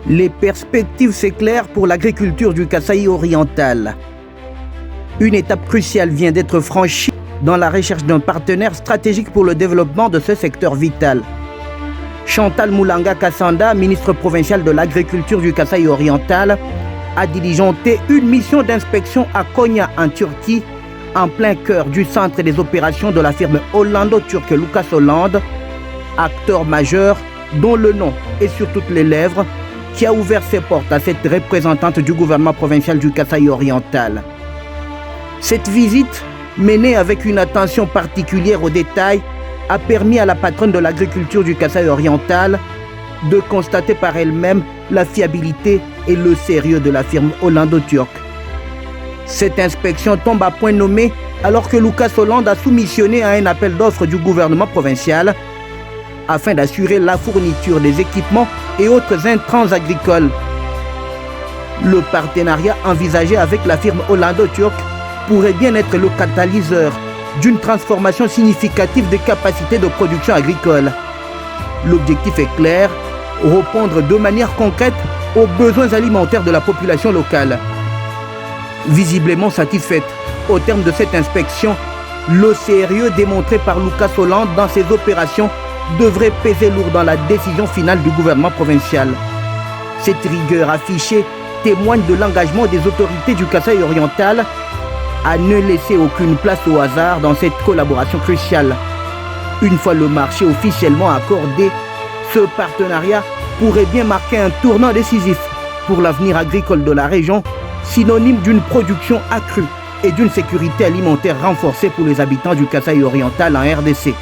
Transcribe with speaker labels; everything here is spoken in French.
Speaker 1: Les perspectives s'éclairent pour l'agriculture du Kasaï oriental. Une étape cruciale vient d'être franchie dans la recherche d'un partenaire stratégique pour le développement de ce secteur vital. Chantal Moulanga Kassanda, ministre provinciale de l'agriculture du Kasaï oriental, a diligenté une mission d'inspection à Konya en Turquie, en plein cœur du centre des opérations de la firme hollando-turque Lucas Holland, acteur majeur dont le nom est sur toutes les lèvres, qui a ouvert ses portes à cette représentante du gouvernement provincial du Kasaï oriental. Cette visite, menée avec une attention particulière aux détails, a permis à la patronne de l'agriculture du Kasaï oriental de constater par elle-même la fiabilité et le sérieux de la firme hollando-turque. Cette inspection tombe à point nommé alors que Lucas Holland a soumissionné à un appel d'offres du gouvernement provincial afin d'assurer la fourniture des équipements et autres intrants agricoles. Le partenariat envisagé avec la firme hollando-turque pourrait bien être le catalyseur d'une transformation significative des capacités de production agricole. L'objectif est clair, répondre de manière concrète aux besoins alimentaires de la population locale. Visiblement satisfaite au terme de cette inspection, le sérieux démontré par Lucas Holland dans ses opérations devrait peser lourd dans la décision finale du gouvernement provincial. Cette rigueur affichée témoigne de l'engagement des autorités du Kasaï oriental à ne laisser aucune place au hasard dans cette collaboration cruciale. Une fois le marché officiellement accordé, ce partenariat pourrait bien marquer un tournant décisif pour l'avenir agricole de la région, synonyme d'une production accrue et d'une sécurité alimentaire renforcée pour les habitants du Kasaï oriental en RDC.